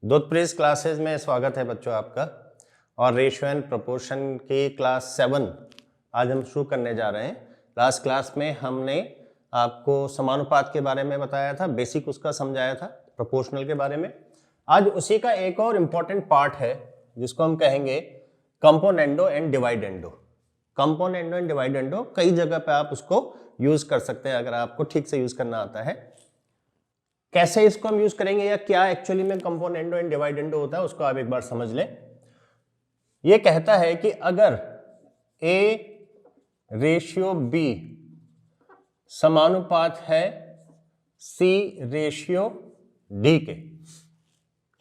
दुधप्रीस classes में स्वागत है बच्चों आपका। और रेशियो एंड प्रोपोर्शन की क्लास 7 आज हम शुरू करने जा रहे हैं। लास्ट क्लास में हमने आपको समानुपात के बारे में बताया था, बेसिक उसका समझाया था, प्रोपोर्शनल के बारे में। आज उसी का एक और इम्पॉर्टेंट पार्ट है जिसको हम कहेंगे कंपोनेंडो एंड डिवाइडेंडो। कंपोनेंडो एंड डिवाइडेंडो कई जगह पे आप उसको यूज कर सकते हैं अगर आपको ठीक से यूज करना आता है। कैसे इसको हम यूज करेंगे या क्या एक्चुअली में कंपोनेंडो एंड डिवाइडेंडो होता है उसको आप एक बार समझ लें। ये कहता है कि अगर A रेशियो B समानुपात है C रेशियो D के,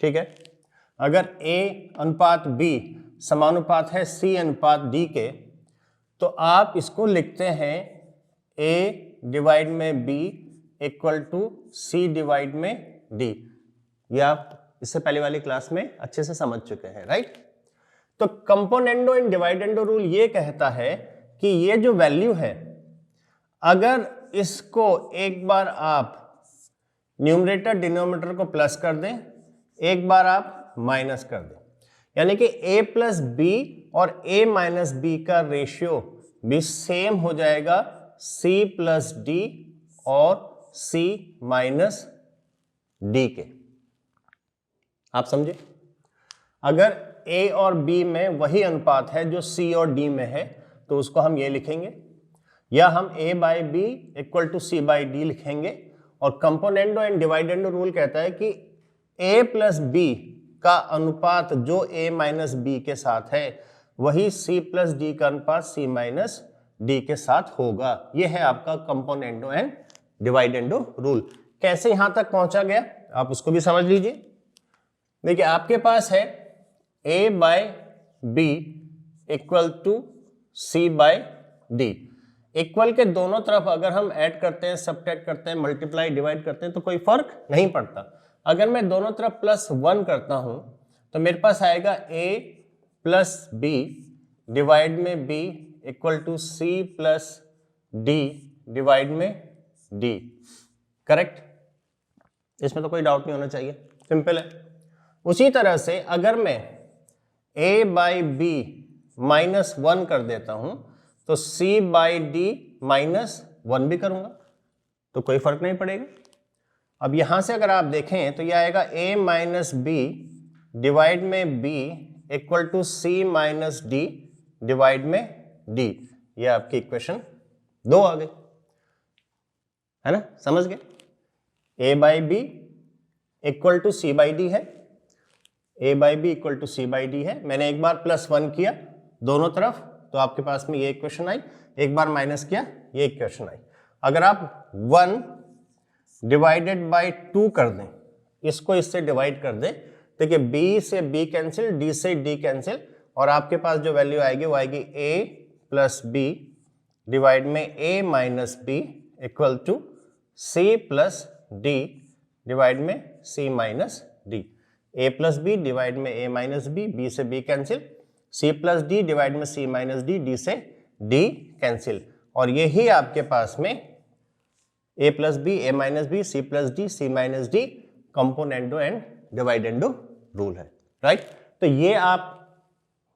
ठीक है। अगर A अनुपात B समानुपात है C अनुपात D के, तो आप इसको लिखते हैं A डिवाइड में B equal to C divide में D। ये आप इससे पहले वाली क्लास में अच्छे से समझ चुके हैं, राइट। तो कंपोनेंडो एंड डिवाइडेंडो रूल ये कहता है कि ये जो वैल्यू है, अगर इसको एक बार आप न्यूमरेटर डिनोमिनेटर को प्लस कर दें, एक बार आप माइनस कर दें, यानी कि A प्लस बी और A माइनस बी का रेशियो भी सेम हो जाएगा C प्लस डी और C माइनस डी के। आप समझे? अगर A और B में वही अनुपात है जो C और D में है तो उसको हम ये लिखेंगे, या हम A by B equal to C by D लिखेंगे। और कंपोनेंडो एंड डिवाइडेंडो रूल कहता है कि A प्लस बी का अनुपात जो A माइनस बी के साथ है वही C प्लस डी का अनुपात C माइनस डी के साथ होगा। यह है आपका कंपोनेंडो एंड डिवाइडेंडो रूल। कैसे यहां तक पहुंचा गया आप उसको भी समझ लीजिए। देखिए, आपके पास है A by B equal to C by D. Equal के दोनों तरफ अगर हम ऐड करते हैं, सब्ट्रैक्ट करते हैं, मल्टीप्लाई, डिवाइड करते हैं तो कोई फर्क नहीं पड़ता। अगर मैं दोनों तरफ +1 करता हूं तो मेरे पास आएगा A प्लस बी डिवाइड में B equal to C plus D divide में D। करेक्ट? इसमें तो कोई डाउट नहीं होना चाहिए, सिंपल है। उसी तरह से अगर मैं A बाई बी -1 कर देता हूं तो C बाई डी -1 भी करूंगा तो कोई फर्क नहीं पड़ेगा। अब यहां से अगर आप देखें तो यह आएगा A माइनस बी डिवाइड में B equal to C minus D divide में D। यह आपकी इक्वेशन 2 आ गई, है ना? समझ गए? A by B equal to C by D है, A by B equal to C by D है। मैंने एक बार +1 किया दोनों तरफ तो आपके पास में ये इक्वेशन आई, एक बार माइनस किया ये इक्वेशन आई। अगर आप 1 डिवाइडेड बाई 2 कर दें, इसको इससे डिवाइड कर दें, देखिए B से B कैंसिल, D से D कैंसिल, और आपके पास जो वैल्यू आएगी वो आएगी A प्लस बी डिवाइड में A minus B equal to C plus D divide में C minus D. A plus B divide में A माइनस बी, B से B cancel, C plus D divide में C minus D, D से D cancel. और यही आपके पास में A plus B, A minus B, C plus D, C minus D componendo and dividendo rule है, right. तो ये आप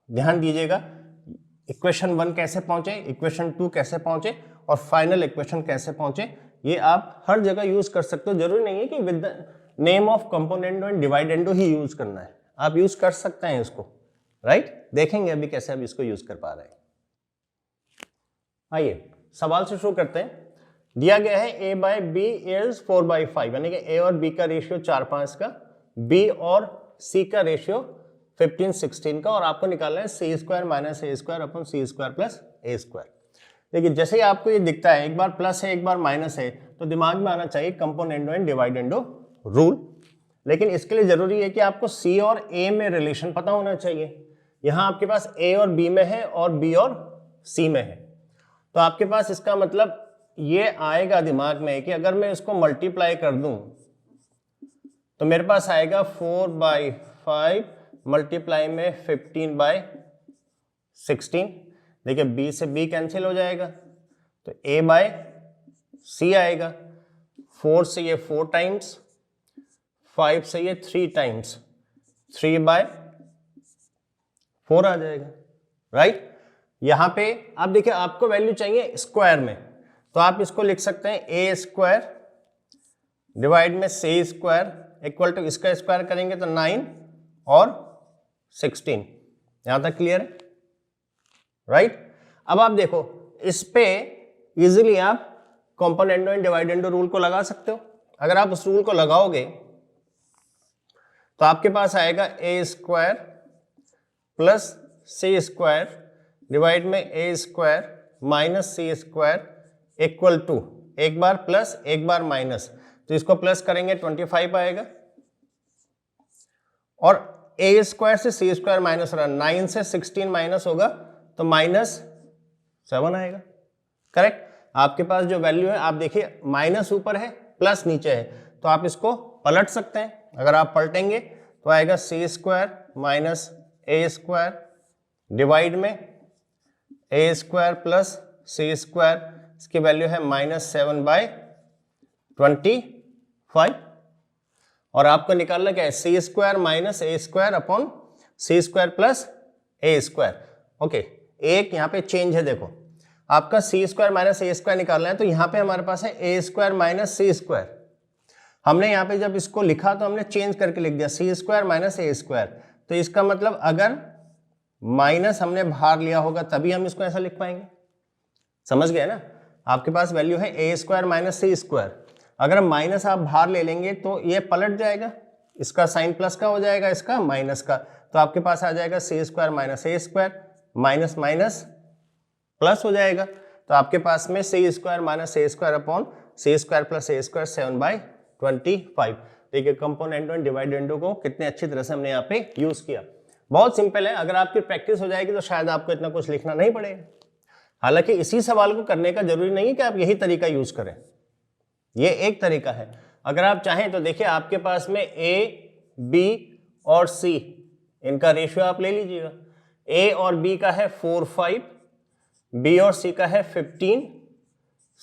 ध्यान दीजिएगा, इक्वेशन 1 कैसे पहुंचे, इक्वेशन 2 कैसे पहुंचे और फाइनल इक्वेशन कैसे पहुंचे, ये आप हर जगह यूज कर सकते हो। जरूरी नहीं है कि with the name of componendo and dividendo ही यूज करना है, आप यूज कर सकते हैं इसको, राइट। देखेंगे अभी कैसे हम इसको यूज कर पा रहे हैं। आइए सवाल से शुरू करते हैं। दिया गया है A बाई बी इज 4/5, यानी कि A और B का रेशियो 4/5 का, B और C का रेशियो 15/16 का, और आपको निकालना है C square minus A square upon C square plus A square. देखिए, जैसे ही आपको ये दिखता है एक बार प्लस है एक बार माइनस है तो दिमाग में आना चाहिए कंपोनेंडो एंड डिवाइडेंडो रूल। लेकिन इसके लिए जरूरी है कि आपको C और A में रिलेशन पता होना चाहिए। यहां आपके पास A और B में है और B और C में है, तो आपके पास इसका मतलब ये आएगा दिमाग में कि अगर मैं इसको मल्टीप्लाई कर दूं तो मेरे पास आएगा 4/5 मल्टीप्लाई में 15/16। देखिए, B से B कैंसिल हो जाएगा तो A बाय C आएगा। 4 से ये 4 टाइम्स, 5 से ये 3 टाइम्स, 3/4 आ जाएगा, राइट। यहां पे आप देखिए आपको वैल्यू चाहिए स्क्वायर में, तो आप इसको लिख सकते हैं ए स्क्वायर डिवाइड में सी स्क्वायर इक्वल टू इसका स्क्वायर करेंगे तो 9 और 16। यहां तक क्लियर है, राइट। अब आप देखो इस पे इजीली आप कॉम्पोनेंटो एंड डिवाइडेंडो रूल को लगा सकते हो। अगर आप उस रूल को लगाओगे तो आपके पास आएगा A square plus C square divide में A square minus C square equal to एक बार प्लस एक बार माइनस, तो इसको प्लस करेंगे 25 आएगा, और ए स्क्वायर से सी स्क्वायर माइनस रहा, 9 से 16 माइनस होगा तो -7 आएगा, करेक्ट। आपके पास जो वैल्यू है आप देखिए माइनस ऊपर है प्लस नीचे है, तो आप इसको पलट सकते हैं। अगर आप पलटेंगे तो आएगा सी स्क्वायर माइनस ए स्क्वायर डिवाइड में A square plus C square, इसकी वैल्यू है -7/25, और आपको निकालना क्या है सी स्क्वायर माइनस ए स्क्वायर अपॉन सी स्क्वायर प्लस ए स्क्वायर। ओके, एक यहाँ पे चेंज है, देखो आपका सी स्क्वायर माइनस ए स्क्वायर निकालना है, तो यहाँ पे हमारे पास है ए स्क्वायर माइनस सी स्क्वायर। हमने यहाँ पे जब इसको लिखा तो हमने चेंज करके लिख दिया सी स्क्वायर माइनस ए स्क्वायर, तो इसका मतलब अगर माइनस हमने बाहर लिया होगा तभी हम इसको ऐसा लिख पाएंगे, समझ गए ना। आपके पास वैल्यू है ए स्क्वायर माइनस सी स्क्वायर, अगर माइनस आप बाहर ले लेंगे तो ये पलट जाएगा, इसका साइन प्लस का हो जाएगा, इसका माइनस का, तो आपके पास आ जाएगा सी स्क्वायर माइनस ए स्क्वायर, माइनस माइनस प्लस हो जाएगा, तो आपके पास में सी स्क्वायर माइनस ए स्क्वायर अपॉन सी स्क्वायर प्लस ए स्क्वायर 7/25। देखिए कंपोनेंटो एंड डिवाइडेंडो को कितने अच्छी तरह से हमने यहाँ पे यूज किया। बहुत सिंपल है, अगर आपकी प्रैक्टिस हो जाएगी तो शायद आपको इतना कुछ लिखना नहीं पड़ेगा। हालांकि इसी सवाल को करने का जरूरी नहीं है कि आप यही तरीका यूज करें, ये एक तरीका है। अगर आप चाहें तो देखिए आपके पास में ए बी और सी इनका रेशियो आप ले लीजिएगा। ए और बी का है 4 5, बी और सी का है 15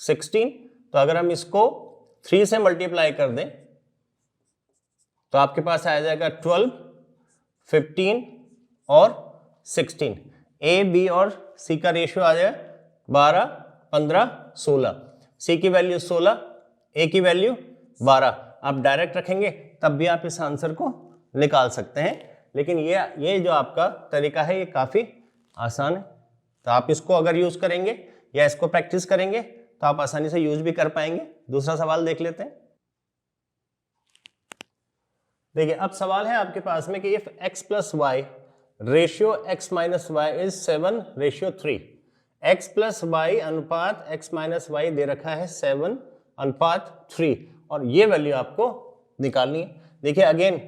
16, तो अगर हम इसको 3 से मल्टीप्लाई कर दें तो आपके पास आ जाएगा 12 15 और 16। ए बी और सी का रेशियो आ जाएगा 12 15 16, सी की वैल्यू 16, ए की वैल्यू 12। आप डायरेक्ट रखेंगे तब भी आप इस आंसर को निकाल सकते हैं, लेकिन ये जो आपका तरीका है ये काफ़ी आसान है, तो आप इसको अगर यूज़ करेंगे या इसको प्रैक्टिस करेंगे तो आप आसानी से यूज भी कर पाएंगे। दूसरा सवाल देख लेते हैं। देखिए अब सवाल है आपके पास में कि if x plus y ratio x minus y is 7:3, x plus y अनुपात x माइनस वाई दे रखा है 7:3, और ये वैल्यू आपको निकालनी है। देखिए again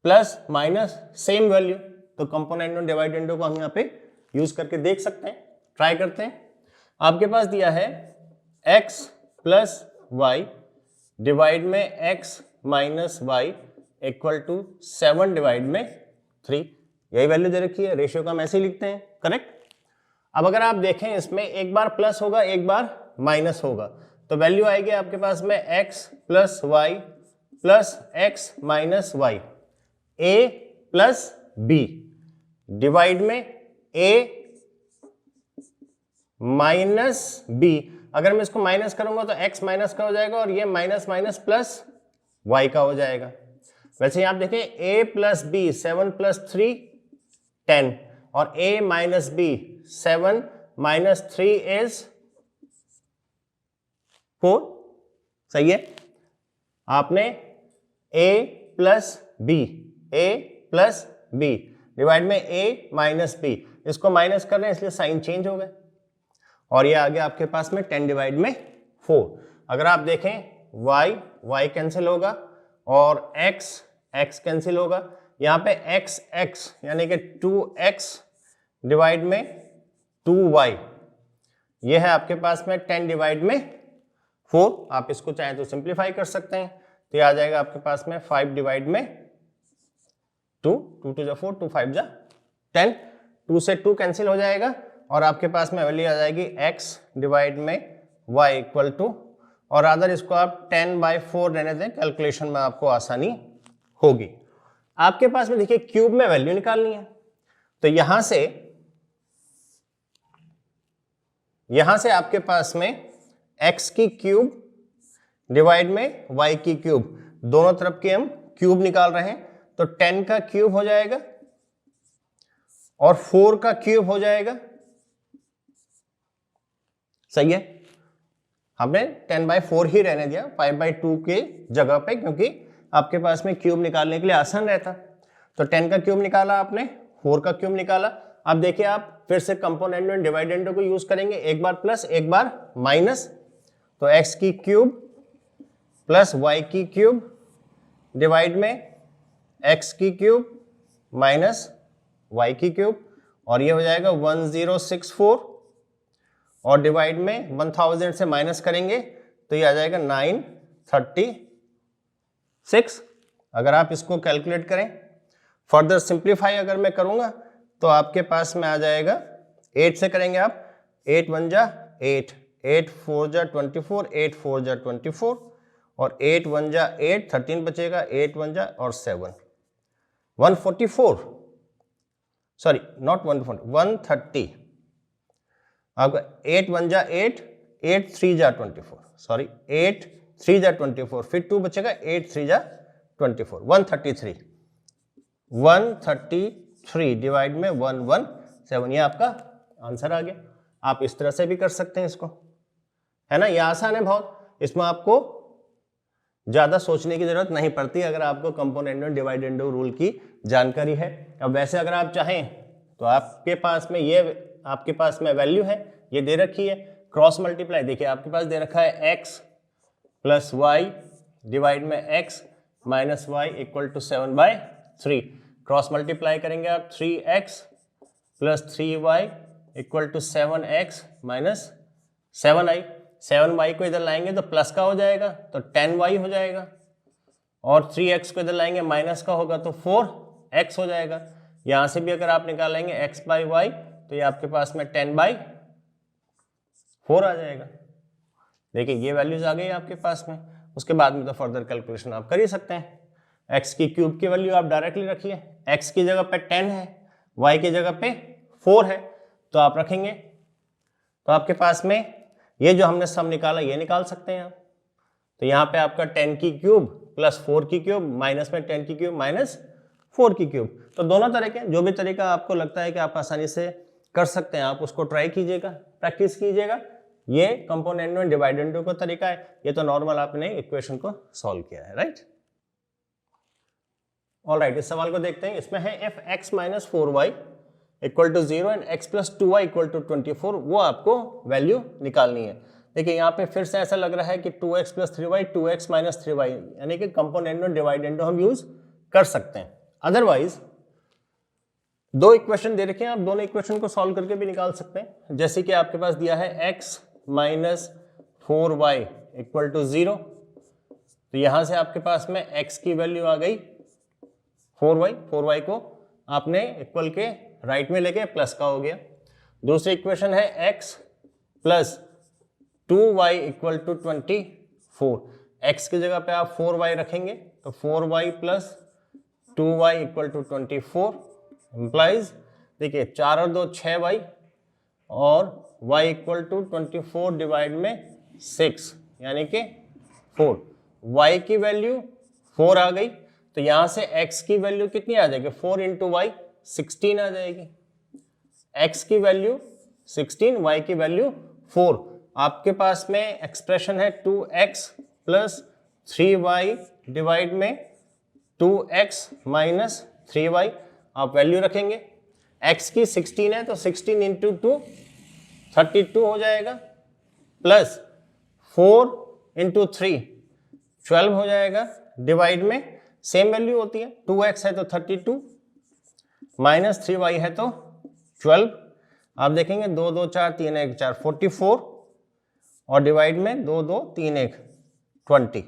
plus minus same value, तो कंपोनेंट और डिवाइडेंडो को हम यहाँ पे यूज करके देख सकते हैं, ट्राई करते हैं। आपके पास दिया है x प्लस वाई डिवाइड में x minus y equal to 7 divide में 3, यही वैल्यू दे रखी है, रेशियो का हम ऐसे ही लिखते हैं, करेक्ट। अब अगर आप देखें इसमें एक बार प्लस होगा एक बार माइनस होगा, तो वैल्यू आएगी आपके पास में x plus y plus x minus y, a plus B divide में a माइनस बी। अगर मैं इसको माइनस करूंगा तो x माइनस का हो जाएगा और ये माइनस माइनस प्लस y का हो जाएगा। वैसे आप देखें a प्लस बी 7 प्लस 3 10, और a minus b 7 minus 3 is 4, सही है। आपने a प्लस बी डिवाइड में a माइनस बी, इसको माइनस कर रहे हैं इसलिए साइन चेंज हो गए, और ये आ गया आपके पास में 10 डिवाइड में 4। अगर आप देखें y कैंसिल होगा और x कैंसिल होगा, यहाँ पे x यानी कि 2x डिवाइड में 2y, ये है आपके पास में 10 डिवाइड में 4। आप इसको चाहें तो सिंप्लीफाई कर सकते हैं, तो ये आ जाएगा आपके पास में 5 डिवाइड में 2, 2 to 4, 2 5 जा 10, 2 से 2 कैंसिल हो जाएगा और आपके पास में वैल्यू आ जाएगी x डिवाइड में y इक्वल टू, और अदर इसको आप 10/4 रहने दें, कैलकुलेशन में आपको आसानी होगी। आपके पास में देखिए क्यूब में वैल्यू निकालनी है, तो यहां से आपके पास में x की क्यूब डिवाइड में y की क्यूब, दोनों तरफ के हम क्यूब निकाल रहे हैं, तो 10 का क्यूब हो जाएगा और 4 का क्यूब हो जाएगा। सही है, हमने 10/4 ही रहने दिया 5/2 के जगह पे, क्योंकि आपके पास में क्यूब निकालने के लिए आसान रहता। तो 10 का क्यूब निकाला आपने, 4 का क्यूब निकाला। अब देखिए आप फिर से कंपोनेंट एंड डिवाइडेंड को यूज करेंगे, एक बार प्लस एक बार माइनस, तो x की क्यूब प्लस y की क्यूब डिवाइड में x की क्यूब माइनस y की क्यूब, और ये हो जाएगा 1064, और डिवाइड में 1000 से माइनस करेंगे तो ये आ जाएगा 936। अगर आप इसको कैलकुलेट करें, फर्दर सिंप्लीफाई अगर मैं करूंगा तो आपके पास में आ जाएगा 8 से करेंगे आप, 8 1 जा 8, 8 4 जा 24, 8 4 जा 24, और 8 1 जा 8, 13 बचेगा, 8 1 जा और 7, 144, सॉरी नॉट 140, 130। आपका 8 1 जा 8, 8 3 जा 24, सॉरी 8 3 जा 24, फिर 2 बचेगा, 8 3 जा 24, 133 डिवाइड में 117, ये आपका आंसर आ गया। आप इस तरह से भी कर सकते हैं इसको, है ना, ये आसान है बहुत, इसमें आपको ज्यादा सोचने की जरूरत नहीं पड़ती अगर आपको कंपोनेंट एंड डिवाइडेंड रूल की जानकारी है। अब वैसे अगर आप चाहें तो आपके पास में ये आपके पास में वैल्यू है, ये दे रखी है, क्रॉस मल्टीप्लाई देखिए आपके पास दे रखा है x प्लस वाई डिवाइड में x minus y equal to 7/3, cross multiply करेंगे आप 3x plus 3y equal to 7x minus 7i, 7y को इधर लाएंगे तो प्लस का हो जाएगा तो 10y हो जाएगा, और 3x को इधर लाएंगे माइनस का होगा तो 4x हो जाएगा। यहां से भी अगर आप निकालेंगे x/y तो ये आपके पास में 10/4 आ जाएगा। देखिए ये वैल्यूज आ गई आपके पास में, उसके बाद में तो फर्दर कैलकुलेशन आप कर ही सकते हैं। x की क्यूब की वैल्यू आप डायरेक्टली रखिए, x की जगह पे 10 है, y की जगह पे 4 है, तो आप रखेंगे तो आपके पास में ये जो हमने सम निकाला ये निकाल सकते हैं आप। तो यहाँ पे आपका 10 की क्यूब प्लस 4 की क्यूब माइनस में 10 की क्यूब माइनस 4 की क्यूब, तो दोनों तरह के जो भी तरीका आपको लगता है कि आप आसानी से कर सकते हैं आप उसको ट्राई कीजिएगा, प्रैक्टिस कीजिएगा। ये कंपोनेंट एंड डिवाइडेंड का तरीका है, ये तो नॉर्मल आपने इक्वेशन को सॉल्व किया है, राइट। ऑलराइट, इस सवाल को देखते हैं। इसमें है if x minus 4y equal to 0 and x plus 2y equal to 24, वो आपको वैल्यू निकालनी है। देखिए यहाँ पे फिर से ऐसा लग रहा है कि 2x plus 3y 2x minus 3y, यानी कि कंपोनेंट एंड डिवाइडेंड हम यूज कर सकते हैं। अदरवाइज दो इक्वेशन दे रखे हैं, आप दोनों इक्वेशन को सॉल्व करके भी निकाल सकते हैं। जैसे कि आपके पास दिया है x minus 4y equal to 0, तो यहां से आपके पास में x की वैल्यू आ गई 4y को आपने इक्वल के राइट में लेके प्लस का हो गया। दूसरी इक्वेशन है x plus 2y equal to 24, x की जगह पे आप 4y रखेंगे तो 4y plus 2y equal to 24 implies, देखिए 4 और 2 6y, और y इक्वल टू 24 डिवाइड में 6 यानी कि 4, y की वैल्यू 4 आ गई, तो यहां से x की वैल्यू कितनी आ जाएगी, 4 इंटू वाई 16 आ जाएगी। x की वैल्यू 16, y की वैल्यू 4। आपके पास में एक्सप्रेशन है 2x प्लस 3y डिवाइड में 2x माइनस 3y, आप वैल्यू रखेंगे। x की 16 है तो 16 इंटू 2 32 हो जाएगा, प्लस 4 इंटू 3 12 हो जाएगा, डिवाइड में सेम वैल्यू होती है, 2x है तो 32 माइनस 3y है तो 12, आप देखेंगे 2 2 4 3 1 4 44, और डिवाइड में 2 2 3 1 20,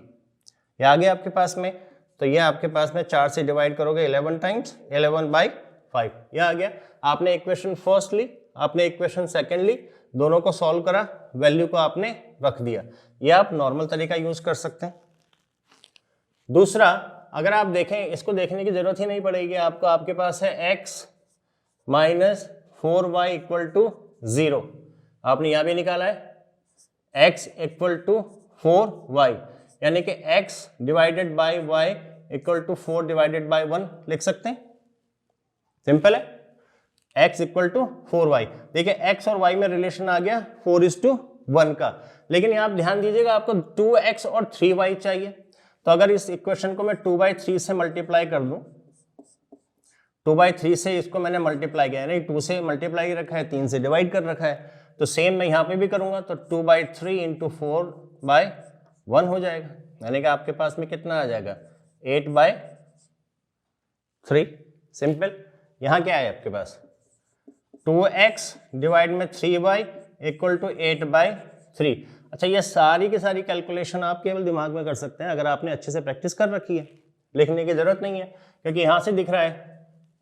ये आ गया आपके पास में। तो ये आपके पास में 4 से डिवाइड करोगे 11 टाइम्स 11/5, ये आ गया। आपने इक्वेशन फर्स्ट ली, आपने इक्वेशन सेकंड ली, दोनों को सॉल्व करा, वैल्यू को आपने रख दिया। ये आप नॉर्मल तरीका यूज कर सकते हैं। दूसरा, अगर आप देखें, इसको देखने की जरूरत ही नहीं पड़ेगी आपको, आपके पास है x minus 4y equal to 0, आपने यहां भी निकाला है x इक्वल टू 4y, यानी कि x divided by y equal to 4 divided by 1 लिख सकते हैं, सिंपल है, x इक्वल टू 4y। देखिए x और y में रिलेशन आ गया 4:1 का, लेकिन यहाँ आप ध्यान दीजिएगा आपको 2x और 3y चाहिए, तो अगर इस इक्वेशन को मैं 2/3 से मल्टीप्लाई कर दूं, 2/3 से इसको मैंने मल्टीप्लाई किया, नहीं 2 से मल्टीप्लाई रखा है, 3 से डिवाइड कर रखा है, तो सेम मैं यहाँ पे भी करूंगा, तो 2/3 इंटू 4/1 हो जाएगा, यानी कि आपके पास में कितना आ जाएगा 8/3, सिंपल। यहाँ क्या है आपके पास 2x डिवाइड में 3y इक्वल टू 8/3। अच्छा, ये सारी की सारी कैलकुलेशन आप केवल दिमाग में कर सकते हैं अगर आपने अच्छे से प्रैक्टिस कर रखी है, लिखने की जरूरत नहीं है, क्योंकि यहाँ से दिख रहा है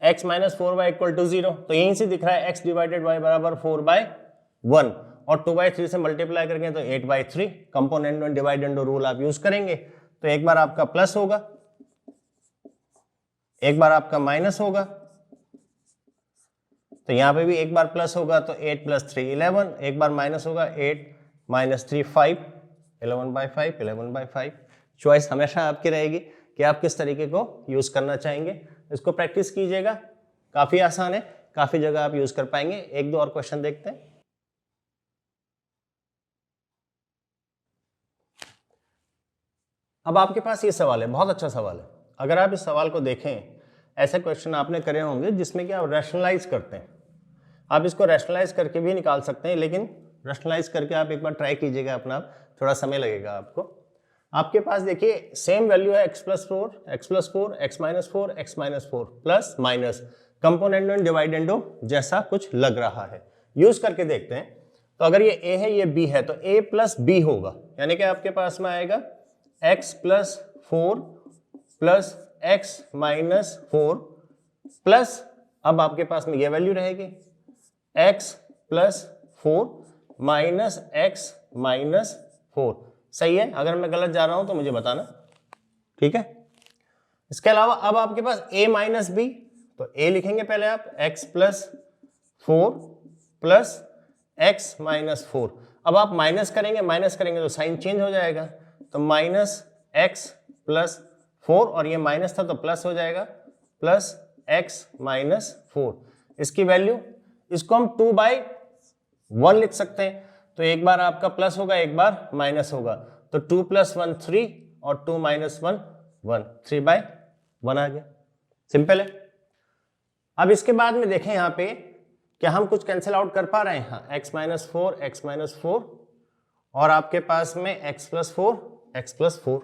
x minus 4y equal to 0, तो यहीं से दिख रहा है x डिवाइडेड y बराबर 4/1, और 2/3 से मल्टीप्लाई करेंगे तो 8/3, कंपोनेंट में डिवाइड एंड रूल आप यूज करेंगे, तो एक बार आपका प्लस होगा, एक बार आपका माइनस होगा, तो यहाँ पे भी एक बार प्लस होगा, तो 8 + 3 11, एक बार माइनस होगा, 8 - 3 5, 11/5, 11/5। चॉइस हमेशा आपकी रहेगी कि आप किस तरीके को यूज करना चाहेंगे, इसको प्रैक्टिस कीजिएगा, काफी आसान है, काफी जगह आप यूज कर पाएंगे। एक दो और क्वेश्चन देखते हैं। अब आपके पास ये सवाल है, बहुत अच्छा सवाल है, अगर आप इस सवाल को देखें, ऐसे क्वेश्चन आपने करे होंगे जिसमें कि आप रैशनलाइज करते हैं, आप इसको रैशनलाइज करके भी निकाल सकते हैं, लेकिन रैशनलाइज करके आप एक बार ट्राई कीजिएगा अपना, थोड़ा समय लगेगा आपको। आपके पास देखिए सेम वैल्यू है x + 4, x + 4, x - 4, x - 4 plus minus, component में डिवाइडेंडो जैसा कुछ लग रहा है, यूज करके देखते हैं। तो अगर ये a है, ये b है, तो a + b होगा, यानी कि आपके पास में आएगा x + 4 प्लस x - 4 प्लस, अब आपके पास में ये वैल्यू रहेगी x + 4 माइनस x - 4, सही है। अगर मैं गलत जा रहा हूं तो मुझे बताना, ठीक है। इसके अलावा अब आपके पास a - b, तो a लिखेंगे पहले आप, x + 4 प्लस x - 4, अब आप माइनस करेंगे तो साइन चेंज हो जाएगा, तो -x + 4, और ये माइनस था तो प्लस हो जाएगा, प्लस x - 4, इसकी वैल्यू, इसको हम 2/1 लिख सकते हैं, तो एक बार आपका प्लस होगा, एक बार माइनस होगा, तो 2 + 1 3 और 2 - 1 1, 3/1 आ गया, सिंपल है। अब इसके बाद में देखें यहाँ पे क्या हम कुछ कैंसिल आउट कर पा रहे हैं, हाँ, x - 4 x - 4 और आपके पास में x + 4 x + 4,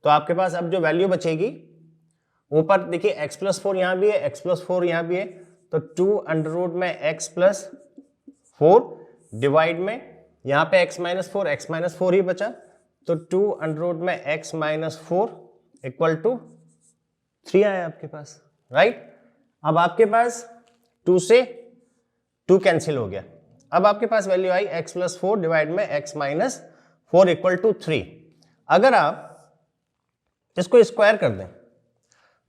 तो आपके पास अब जो वैल्यू बचेगी ऊपर देखिए x + 4 यहाँ भी है, x + 4 यहाँ भी है, तो 2 √ में x + 4 डिवाइड में यहाँ पे x - 4 ही बचा, तो 2 √ में x - 4 इक्वल टू 3 आया आपके पास, राइट। अब आपके पास 2 से 2 कैंसिल हो गया, अब आपके पास वैल्यू आई x + 4 डिवाइड में x - 4 इक्वल टू 3। अगर आप इसको स्क्वायर कर दें,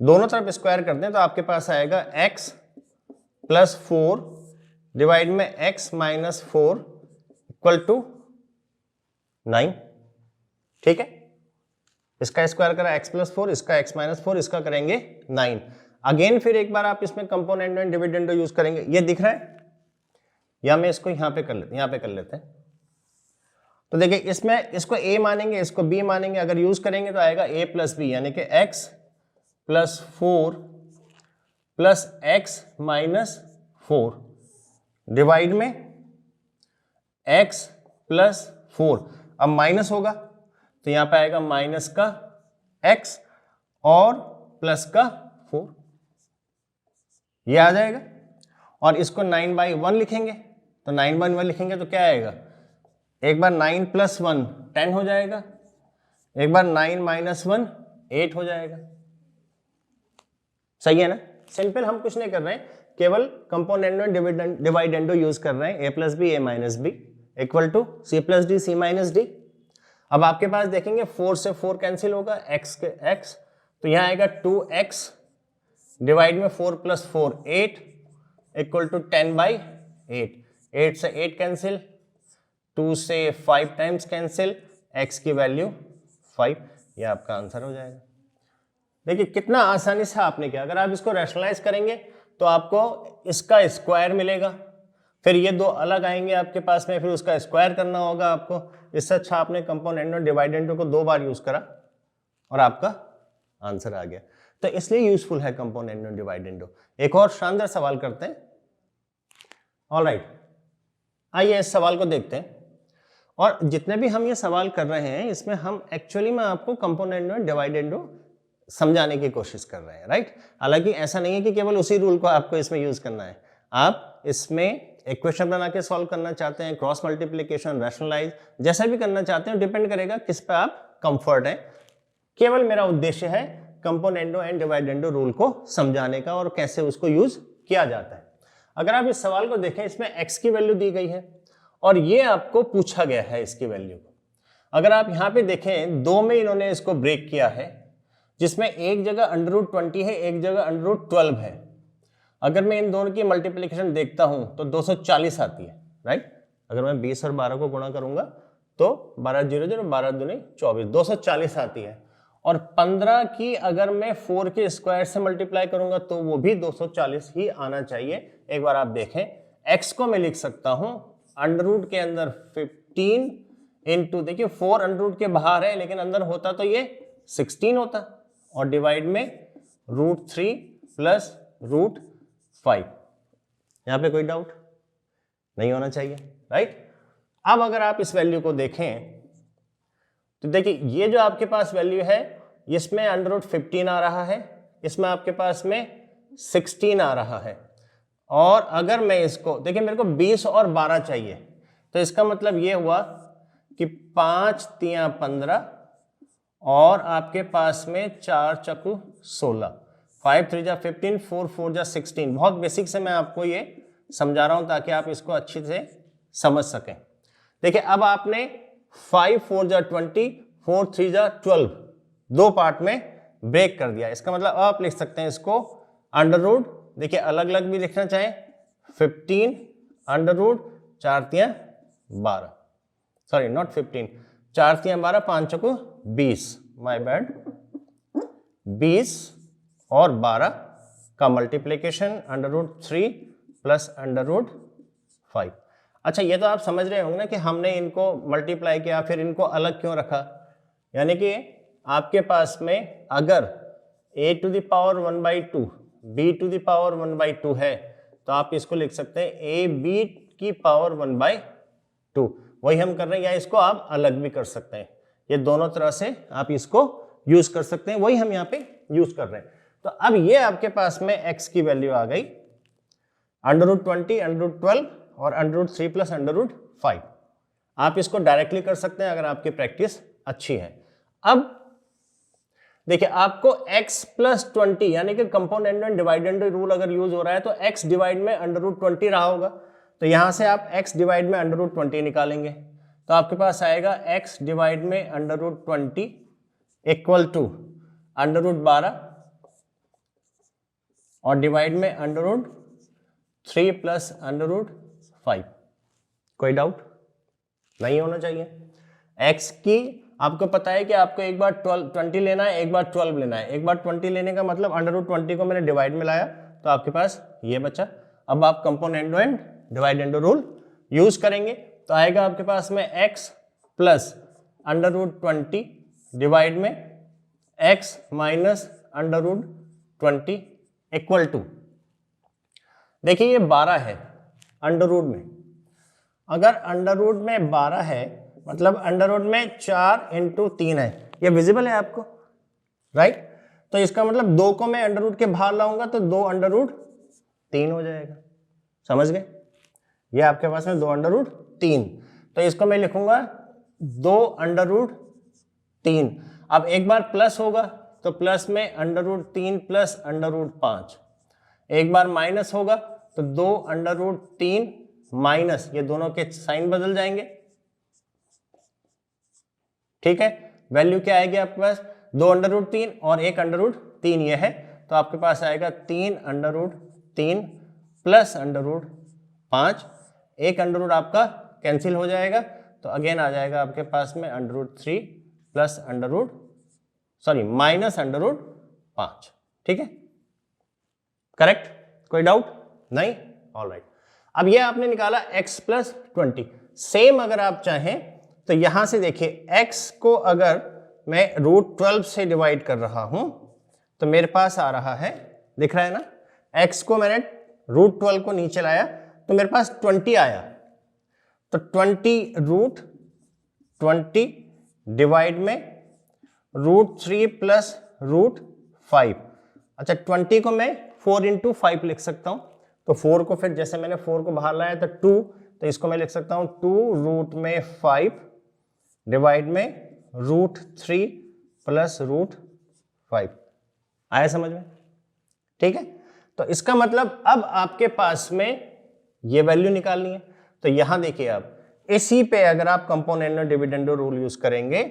दोनों तरफ स्क्वायर कर दें, तो आपके पास आएगा x + 4 डिवाइड में x - 4 इक्वल टू 9, ठीक है। इसका स्क्वायर करा x + 4, इसका x - 4, इसका करेंगे 9। अगेन फिर एक बार आप इसमें कंपोनेंट एंड डिविडेंड यूज करेंगे, ये दिख रहा है, या मैं इसको यहाँ पे कर लेते हैं, तो देखिए इसमें इसको a मानेंगे, इसको b मानेंगे, अगर यूज करेंगे तो आएगा a + b, यानी कि x + 4 प्लस x - 4 डिवाइड में x + 4, अब माइनस होगा तो यहाँ पे आएगा माइनस का x और प्लस का 4, ये आ जाएगा, और इसको 9/1 लिखेंगे, तो 9/1 लिखेंगे तो क्या आएगा, एक बार 9 + 1 10 हो जाएगा, एक बार 9 - 1 8 हो जाएगा, सही है ना। सिंपल, हम कुछ नहीं कर रहे हैं, केवल कंपोनेंट में डिवाइडेंडो यूज कर रहे हैं, a + b a - b equal to c + d c - d। अब आपके पास देखेंगे 4 से 4 कैंसिल होगा, x के x, तो यहाँ आएगा 2x डिवाइड में 4 + 4 8 इक्वल टू 10/8। 8 से 8 कैंसिल, 2 से 5 टाइम्स कैंसिल, x की वैल्यू 5। ये आपका आंसर हो जाएगा। देखिए कितना आसानी से आपने किया। अगर आप इसको रैशनलाइज करेंगे तो आपको इसका स्क्वायर मिलेगा, फिर ये दो अलग आएंगे आपके पास में, फिर उसका स्क्वायर करना होगा आपको। इससे अच्छा आपने कंपोनेंट और डिवाइडेंड को 2 बार यूज करा और आपका आंसर आ गया। तो इसलिए यूजफुल है कंपोनेंट और डिवाइडेंड। एक और शानदार सवाल करते हैं। ऑलराइट, आइए इस सवाल को देखते हैं। और जितने भी हम ये सवाल कर रहे हैं इसमें हम एक्चुअली में आपको कंपोनेंट और डिवाइडेंड समझाने की कोशिश कर रहे हैं, राइट। हालांकि ऐसा नहीं है कि केवल उसी रूल को आपको इसमें यूज करना है। आप इसमें इक्वेशन बना के सॉल्व करना चाहते हैं, क्रॉस मल्टीप्लिकेशन, रैशनलाइज, जैसा भी करना चाहते हैं, डिपेंड करेगा किस पे आप कंफर्ट है। केवल मेरा उद्देश्य है कंपोनेंडो एंड डिवाइडेंडो रूल को समझाने का और कैसे उसको यूज किया जाता है। अगर आप इस सवाल को देखें, इसमें x की वैल्यू दी गई है और ये आपको पूछा गया है इसकी वैल्यू को। अगर आप यहाँ पे देखें, 2 में इन्होंने इसको ब्रेक किया है, जिसमें एक जगह √20 है, एक जगह √12 है। अगर मैं इन दोनों की मल्टीप्लिकेशन देखता हूं तो 240 आती है, राइट। अगर मैं 20 और 12 को गुणा करूंगा तो 12 0 0 12 दूनी 24, 240 आती है। और 15 की अगर मैं 4 के स्क्वायर से मल्टीप्लाई करूंगा तो वो भी 240 ही आना चाहिए। एक बार आप देखें, x को मैं लिख सकता हूं √ के अंदर 15 इंटू, देखिए 4 √ के बाहर है लेकिन अंदर होता तो ये 16 होता, और डिवाइड में √3 + √5। यहां पे कोई डाउट नहीं होना चाहिए, राइट। अब अगर आप इस वैल्यू को देखें तो देखिए ये जो आपके पास वैल्यू है, इसमें √15 आ रहा है, इसमें आपके पास में 16 आ रहा है। और अगर मैं इसको देखिए, मेरे को 20 और 12 चाहिए, तो इसका मतलब ये हुआ कि 5 × 15 और आपके पास में 4 × 16, 5 × 3 = 15, 4 × 4 = 16। बहुत बेसिक से मैं आपको ये समझा रहा हूं ताकि आप इसको अच्छे से समझ सकें। देखिए अब आपने 5 × 4 = 20, 4 × 3 = 12 दो पार्ट में ब्रेक कर दिया। इसका मतलब आप लिख सकते हैं इसको √, देखिए अलग अलग भी लिखना चाहें, 15 √, 4 × 12, सॉरी नॉट 15, 4 × 12, 5 × 20, माय बैड, 20 और 12 का मल्टीप्लिकेशन √3 + √5। अच्छा, ये तो आप समझ रहे होंगे ना कि हमने इनको मल्टीप्लाई किया फिर इनको अलग क्यों रखा। यानी कि आपके पास में अगर a⁴ b⁴ है तो आप इसको लिख सकते हैं ab⁴ वही हम कर रहे हैं, या इसको आप अलग भी कर सकते हैं। ये दोनों तरह से आप इसको यूज कर सकते हैं, वही हम यहाँ पे यूज कर रहे हैं। तो अब ये आपके पास में x की वैल्यू आ गई √20, √12 और √3 + √5। आप इसको डायरेक्टली कर सकते हैं अगर आपकी प्रैक्टिस अच्छी है। अब देखिए आपको x + 20 यानी कि कंपोनेंट एंड डिवाइडेंड रूल अगर यूज हो रहा है तो x डिवाइड में √20 रहा होगा, तो यहां से आप x डिवाइड में √20 निकालेंगे तो आपके पास आएगा x डिवाइड में √20 इक्वल टू √12 और डिवाइड में √3 + √5। कोई डाउट नहीं होना चाहिए। x की आपको पता है कि आपको एक बार 20 लेना है, एक बार 12 लेना है। एक बार 20 लेने का मतलब √20 को मैंने डिवाइड में लाया तो आपके पास ये बचा। अब आप componendo and dividendo rule use करेंगे तो आएगा आपके पास में x + √20 डिवाइड में x - √20 इक्वल टू, देखिए ये 12 है अंडर में। अगर अंडर में 12 है मतलब अंडर में 4 × 3 है, ये विजिबल है आपको, राइट। तो इसका मतलब 2 को मैं अंडर के बाहर लाऊंगा तो 2 √3 हो जाएगा, समझ गए। ये आपके पास में 2 √3, तो इसको मैं लिखूंगा 2 √3। अब एक बार प्लस होगा तो प्लस में √3 + √5, एक बार माइनस होगा तो 2 √3 माइनस, ये दोनों के साइन बदल जाएंगे, ठीक है। वैल्यू क्या आएगी आपके पास 2 अंडर रूट 3 और 1 अंडर रूट 3 ये है, तो आपके पास आएगा 3 under root 3 plus under root 5, 1 under root आपका कैंसिल हो जाएगा, तो अगेन आ जाएगा आपके पास में under root 3 plus under root minus under root 5। ठीक है, करेक्ट? कोई डाउट नहीं? ऑलराइट। अब ये आपने निकाला x प्लस 20। सेम अगर आप चाहें तो यहां से देखिए x को अगर मैं रूट 12 से डिवाइड कर रहा हूं तो मेरे पास आ रहा है, दिख रहा है ना, x को मैंने रूट 12 को नीचे लाया तो मेरे पास 20 आया, तो 20 रूट 20 डिवाइड में रूट 3 प्लस रूट 5। अच्छा, 20 को मैं 4 इंटू 5 लिख सकता हूं, तो 4 को फिर जैसे मैंने 4 को बाहर लाया तो 2, तो इसको मैं लिख सकता हूं 2 रूट में 5 डिवाइड में रूट 3 प्लस रूट 5। आया समझ में? ठीक है, तो इसका मतलब अब आपके पास में ये वैल्यू निकालनी है, तो यहां देखिए आप इसी पे अगर आप कंपोनेंडो डिविडेंडो रूल यूज करेंगे,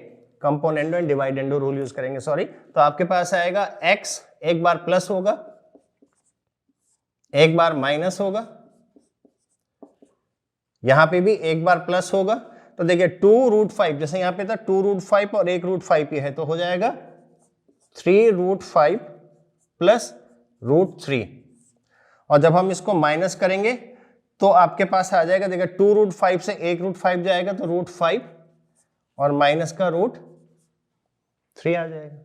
componendo and dividendo rule use करेंगे सॉरी, तो आपके पास आएगा x एक बार प्लस होगा, एक बार माइनस होगा, यहां पे भी एक बार प्लस होगा, तो देखिए 2 रूट 5 जैसे यहां पे था 2 रूट 5 और 1 रूट 5 ये है, तो हो जाएगा 3 रूट 5 प्लस रूट 3, और जब हम इसको माइनस करेंगे तो आपके पास आ जाएगा, देखिए 2 रूट 5 से 1 रूट 5 जाएगा तो रूट 5 और माइनस का रूट 3 आ जाएगा।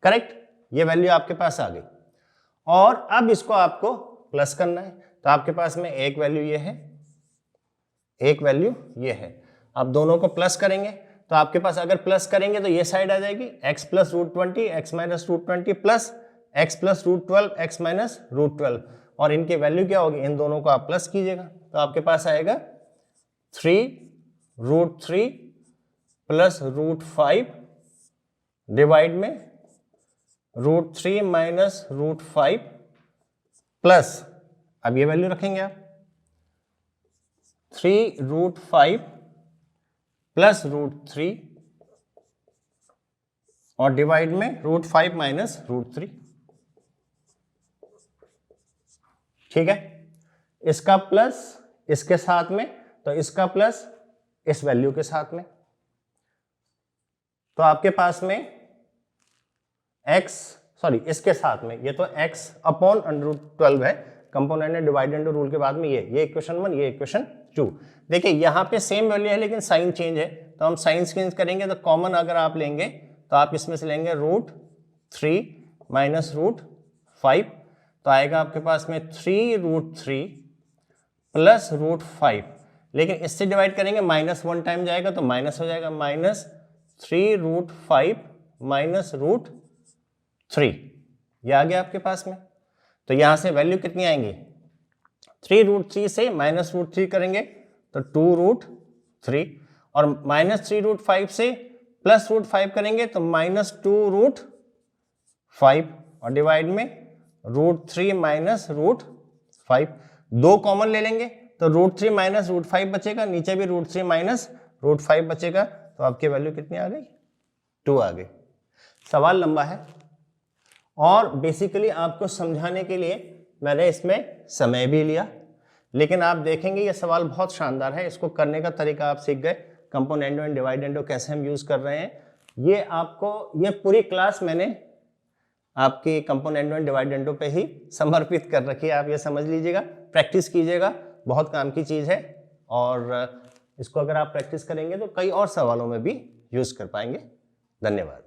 करेक्ट? ये वैल्यू आपके पास आ गई, और अब इसको आपको प्लस करना है, तो आपके पास में एक वैल्यू ये है, एक वैल्यू ये है। आप दोनों को प्लस करेंगे तो आपके पास अगर प्लस करेंगे तो ये साइड आ जाएगी x plus root 20 x minus root 20 plus x plus root 12 x minus root 12, और इनकी वैल्यू क्या होगी, इन दोनों को आप प्लस कीजिएगा तो आपके पास आएगा 3 रूट 3 प्लस रूट 5 डिवाइड में रूट 3 माइनस रूट 5 प्लस, अब ये वैल्यू रखेंगे आप 3 रूट 5 प्लस रूट 3 और डिवाइड में रूट 5 माइनस रूट 3। ठीक है, इसका प्लस इसके साथ में, तो इसका प्लस इस वैल्यू के साथ में, तो आपके पास में इसके साथ में, ये तो x अपॉन अंडर रूट 12 है, कंपोनेंट एंड डिवाइडेंड रूल के बाद में ये इक्वेशन 1, ये इक्वेशन 2। देखिए यहाँ पे सेम वैल्यू है लेकिन साइन चेंज है, तो हम साइन चेंज करेंगे, तो कॉमन अगर आप लेंगे तो आप इसमें से लेंगे रूट 3 माइनस रूट 5, तो आएगा आपके पास में 3 रूट 3 प्लस रूट 5, लेकिन इससे डिवाइड करेंगे माइनस 1 टाइम जाएगा तो माइनस हो जाएगा, माइनस 3 रूट 5 माइनस रूट 3, ये आ गया आपके पास में। तो यहां से वैल्यू कितनी आएंगी, 3 रूट 3 से माइनस रूट 3 करेंगे तो 2 रूट 3, और माइनस 3 रूट 5 से प्लस रूट 5 करेंगे तो माइनस 2 रूट 5, और डिवाइड में रूट 3 माइनस रूट 5, 2 कॉमन ले लेंगे तो रूट 3 माइनस रूट 5 बचेगा, नीचे भी रूट 3 माइनस रूट 5 बचेगा, तो आपकी वैल्यू कितनी आ गई, 2 आ गई। सवाल लंबा है और बेसिकली आपको समझाने के लिए मैंने इसमें समय भी लिया, लेकिन आप देखेंगे ये सवाल बहुत शानदार है, इसको करने का तरीका आप सीख गए, कंपोनेंडो एंड डिवाइडेंडो कैसे हम यूज कर रहे हैं, ये आपको, ये पूरी क्लास मैंने आपकी कंपोनेंडो एंड डिवाइडेंडो पे ही समर्पित कर रखी है, आप ये समझ लीजिएगा, प्रैक्टिस कीजिएगा, बहुत काम की चीज़ है, और इसको अगर आप प्रैक्टिस करेंगे तो कई और सवालों में भी यूज कर पाएंगे। धन्यवाद।